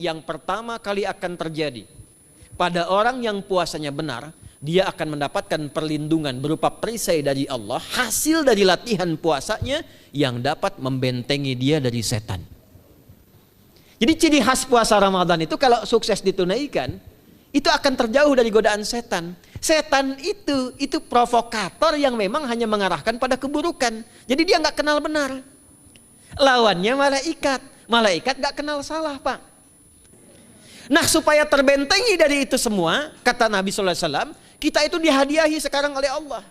Yang pertama kali akan terjadi pada orang yang puasanya benar, dia akan mendapatkan perlindungan berupa perisai dari Allah, hasil dari latihan puasanya yang dapat membentengi dia dari setan. Jadi ciri khas puasa Ramadan itu kalau sukses ditunaikan, itu akan terjauh dari godaan setan. Setan itu provokator yang memang hanya mengarahkan pada keburukan. Jadi dia nggak kenal benar. Lawannya malaikat. Malaikat nggak kenal salah, Pak. Nah, supaya terbentengi dari itu semua, kata Nabi SAW, kita itu dihadiahi sekarang oleh Allah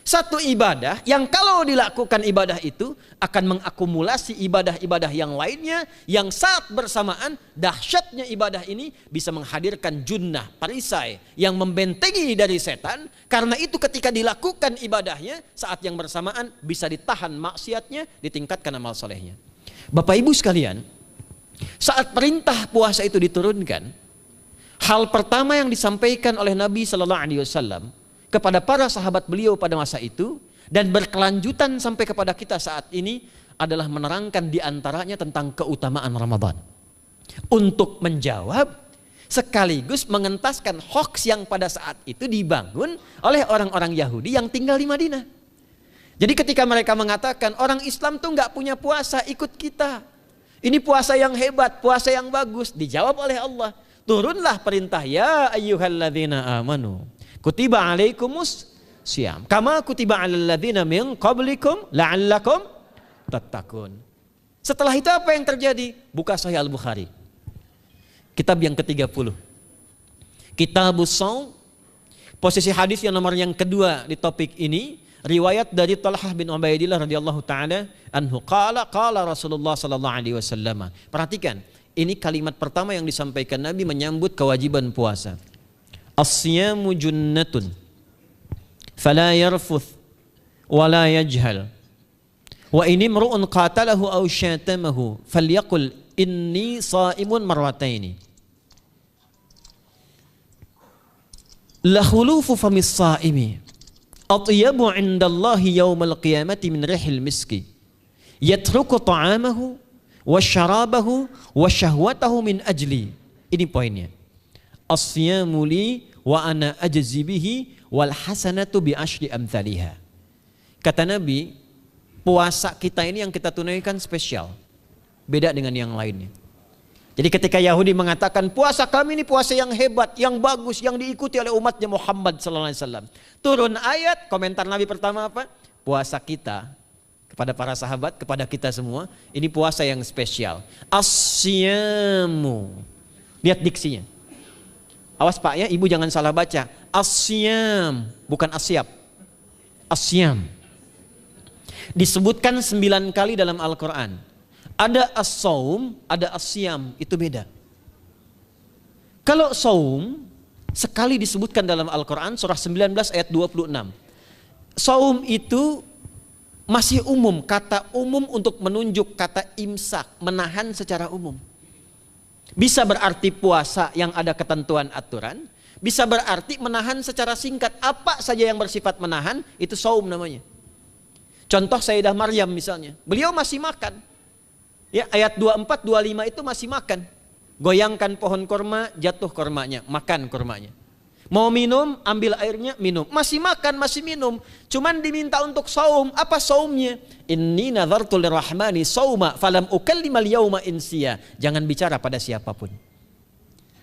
satu ibadah yang kalau dilakukan ibadah itu akan mengakumulasi ibadah-ibadah yang lainnya, yang saat bersamaan dahsyatnya ibadah ini bisa menghadirkan junnah, perisai yang membentengi dari setan. Karena itu ketika dilakukan ibadahnya, saat yang bersamaan bisa ditahan maksiatnya, ditingkatkan amal solehnya. Bapak Ibu sekalian, saat perintah puasa itu diturunkan, hal pertama yang disampaikan oleh Nabi Sallallahu Alaihi Wasallam kepada para sahabat beliau pada masa itu dan berkelanjutan sampai kepada kita saat ini adalah menerangkan diantaranya tentang keutamaan Ramadan. Untuk menjawab sekaligus mengentaskan hoaks yang pada saat itu dibangun oleh orang-orang Yahudi yang tinggal di Madinah. Jadi ketika mereka mengatakan orang Islam tuh nggak punya puasa, ikut kita. Ini puasa yang hebat, puasa yang bagus. Dijawab oleh Allah, turunlah perintah, ya ayyuhalladzina amanu kutiba alaikumus syiyam kama kutiba alal ladzina min qablikum la'allakum tattaqun. Setelah itu apa yang terjadi? Buka Sahih Al-Bukhari, kitab yang ke-30, Kitabus Shaum, posisi hadis yang nomor yang kedua di topik ini, riwayat dari Talhah bin Ubaidillah radhiyallahu taala anhu qala Rasulullah sallallahu alaihi wasallam. Perhatikan, ini kalimat pertama yang disampaikan Nabi menyambut kewajiban puasa. As-siyamu junnatun fala yarfuth wala yajhal wa in imru'un qatalahu aw syatamahu falyaqul inni sha'imun marwataini. La khulufu famis sha'imi atyabu 'indallahi yaumal qiyamati min rihil miski yatruku ta'amahu wa syarabahu wa syahwatahu min ajli. Ini poinnya. As-siyamu li wa ana ajzi bihi wal hasanatu bi asyri amthaliha. Kata Nabi, puasa kita ini yang kita tunaikan spesial, beda dengan yang lainnya. Jadi ketika Yahudi mengatakan puasa kami ini puasa yang hebat, yang bagus, yang diikuti oleh umatnya Muhammad sallallahu alaihi wasallam. Turun ayat, komentar Nabi pertama apa? Puasa kita kepada para sahabat, kepada kita semua, ini puasa yang spesial. As-siyamu. Lihat diksinya. Awas Pak ya, Ibu jangan salah baca. As-siyam, bukan asyab. As-siyam. Disebutkan 9 kali dalam Al-Quran. Ada as-saum, ada as-siyam, itu beda. Kalau saum sekali disebutkan dalam Al-Quran surah 19 ayat 26. Saum itu masih umum, kata umum untuk menunjuk kata imsak, menahan secara umum. Bisa berarti puasa yang ada ketentuan aturan, bisa berarti menahan secara singkat, apa saja yang bersifat menahan itu saum namanya. Contoh Sayyidah Maryam misalnya, beliau masih makan. Ya, ayat 24, 25 itu masih makan. Goyangkan pohon kurma, jatuh kurmanya, makan kurmanya. Mau minum, ambil airnya, minum. Masih makan, masih minum. Cuman diminta untuk saum. Apa saumnya? Inni nadhartu lirrahmani sauma falam ukallimal yauma insiya. Jangan bicara pada siapapun.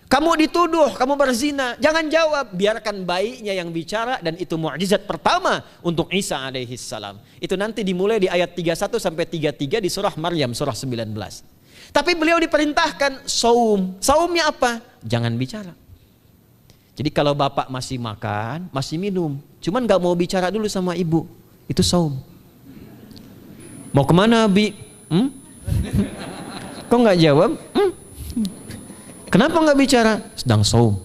Kamu dituduh, kamu berzina, jangan jawab. Biarkan bayinya yang bicara, dan itu mukjizat pertama untuk Isa alaihi salam. Itu nanti dimulai di ayat 31 sampai 33 di surah Maryam, surah 19. Tapi beliau diperintahkan saum. Saumnya apa? Jangan bicara. Jadi kalau bapak masih makan, masih minum, cuman gak mau bicara dulu sama ibu, itu saum. Mau kemana Bi? Kok gak jawab? Kenapa gak bicara? Sedang saum.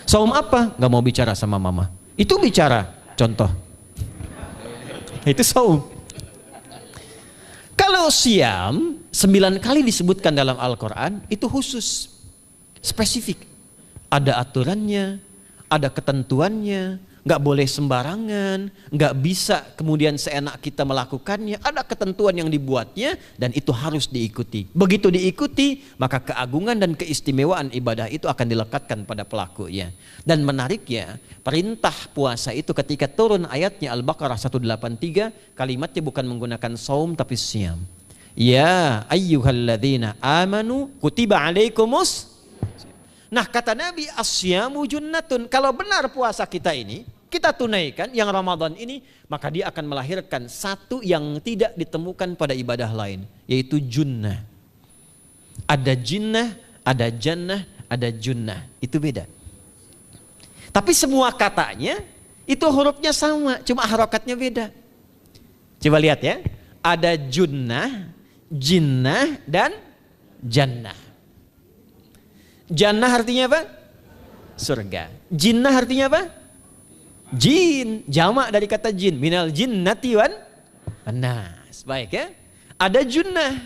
Saum apa? Gak mau bicara sama mama. Itu bicara, contoh. Itu saum. Kalau siam, 9 kali disebutkan dalam Al-Quran, itu khusus, spesifik. Ada aturannya, ada ketentuannya, nggak boleh sembarangan, nggak bisa kemudian seenak kita melakukannya. Ada ketentuan yang dibuatnya dan itu harus diikuti. Begitu diikuti, maka keagungan dan keistimewaan ibadah itu akan dilekatkan pada pelakunya. Dan menariknya, perintah puasa itu ketika turun ayatnya Al-Baqarah 183, kalimatnya bukan menggunakan saum tapi siyam. Ya ayyuhalladzina amanu kutiba alaikumus. Nah kata Nabi, asyamu junnatun. Kalau benar puasa kita ini, kita tunaikan yang Ramadan ini, maka dia akan melahirkan satu yang tidak ditemukan pada ibadah lain, yaitu junnah. Ada jinnah, ada jannah, ada junnah. Itu beda. Tapi semua katanya, itu hurufnya sama, cuma harokatnya beda. Coba lihat ya, ada junnah, jinnah, dan jannah. Jannah artinya apa? Surga. Jinnah artinya apa? Jin. Jamak dari kata jin. Minal jinnati wan nas. Baik ya. Ada junnah.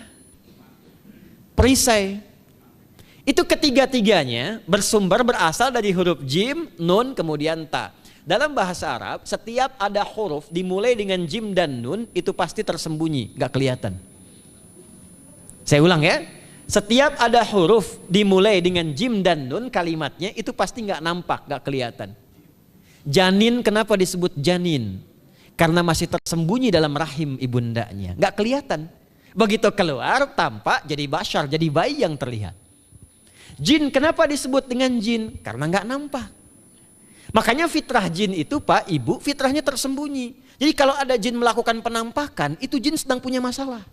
Perisai. Itu ketiga-tiganya berasal dari huruf jim, nun, kemudian ta. Dalam bahasa Arab, setiap ada huruf dimulai dengan jim dan nun, itu pasti tersembunyi, gak kelihatan. Saya ulang ya. Setiap ada huruf dimulai dengan jim dan nun, kalimatnya itu pasti nggak nampak, nggak kelihatan. Janin kenapa disebut janin? Karena masih tersembunyi dalam rahim ibundanya, nggak kelihatan. Begitu keluar tampak jadi bashar, jadi bayi yang terlihat. Jin kenapa disebut dengan jin? Karena nggak nampak. Makanya fitrah jin itu Pak, Ibu, fitrahnya tersembunyi. Jadi kalau ada jin melakukan penampakan, itu jin sedang punya masalah.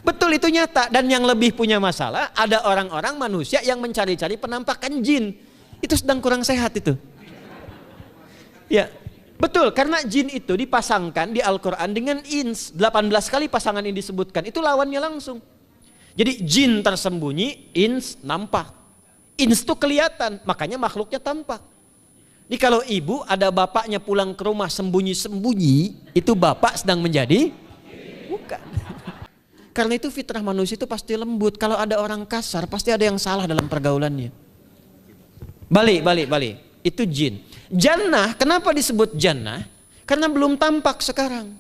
Betul, itu nyata. Dan yang lebih punya masalah, ada orang-orang manusia yang mencari-cari penampakan jin. Itu sedang kurang sehat itu. Ya, betul, karena jin itu dipasangkan di Al-Quran dengan ins. 18 kali pasangan ini disebutkan, itu lawannya langsung. Jadi jin tersembunyi, ins nampak. Ins itu kelihatan, makanya makhluknya tampak. Jadi kalau ibu ada bapaknya pulang ke rumah sembunyi-sembunyi, itu bapak sedang menjadi? Bukan. Karena itu fitrah manusia itu pasti lembut. Kalau ada orang kasar, pasti ada yang salah dalam pergaulannya. Balik. Itu jin. Jannah, kenapa disebut jannah? Karena belum tampak sekarang.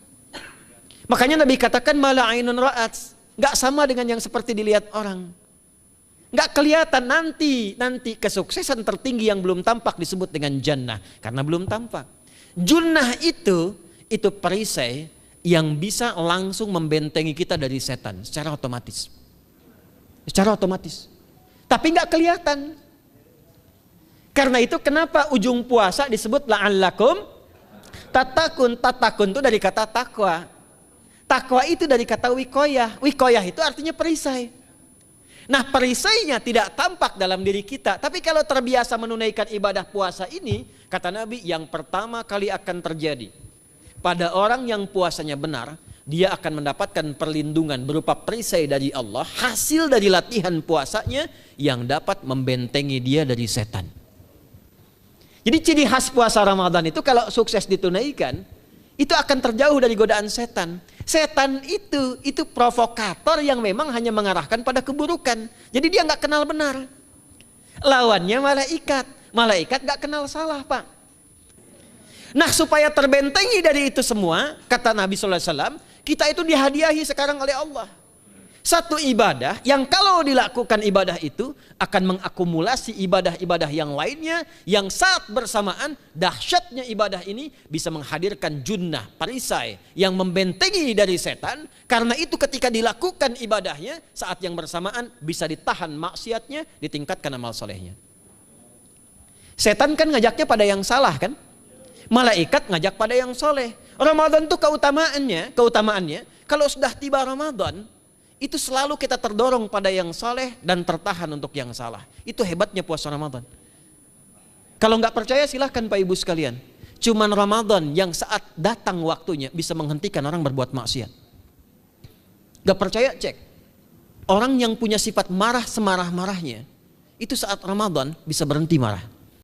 Makanya Nabi katakan mala ainun ra'at. Gak sama dengan yang seperti dilihat orang. Gak kelihatan, nanti kesuksesan tertinggi yang belum tampak disebut dengan jannah. Karena belum tampak. Junnah itu perisai yang bisa langsung membentengi kita dari setan secara otomatis. Tapi nggak kelihatan. Karena itu kenapa ujung puasa disebut la'allakum tatakun. Tatakun itu dari kata takwa. Takwa itu dari kata wikoyah. Wikoyah itu artinya perisai. Nah, perisainya tidak tampak dalam diri kita. Tapi kalau terbiasa menunaikan ibadah puasa ini, kata Nabi, yang pertama kali akan terjadi pada orang yang puasanya benar, dia akan mendapatkan perlindungan berupa perisai dari Allah, hasil dari latihan puasanya yang dapat membentengi dia dari setan. Jadi ciri khas puasa Ramadan itu kalau sukses ditunaikan, itu akan terjauh dari godaan setan. Setan itu provokator yang memang hanya mengarahkan pada keburukan. Jadi dia nggak kenal benar. Lawannya malaikat. Malaikat nggak kenal salah, Pak. Nah, supaya terbentengi dari itu semua, kata Nabi SAW, kita itu dihadiahi sekarang oleh Allah. Satu ibadah yang kalau dilakukan ibadah itu akan mengakumulasi ibadah-ibadah yang lainnya, yang saat bersamaan dahsyatnya ibadah ini bisa menghadirkan junnah, perisai yang membentengi dari setan. Karena itu ketika dilakukan ibadahnya, saat yang bersamaan bisa ditahan maksiatnya, ditingkatkan amal solehnya. Setan kan ngajaknya pada yang salah kan? Malaikat ngajak pada yang soleh. Ramadan itu keutamaannya, kalau sudah tiba Ramadan, itu selalu kita terdorong pada yang soleh dan tertahan untuk yang salah. Itu hebatnya puasa Ramadan. Kalau nggak percaya silahkan Pak Ibu sekalian. Cuman Ramadan yang saat datang waktunya bisa menghentikan orang berbuat maksiat. Gak percaya cek. Orang yang punya sifat marah semarah-marahnya, itu saat Ramadan bisa berhenti marah.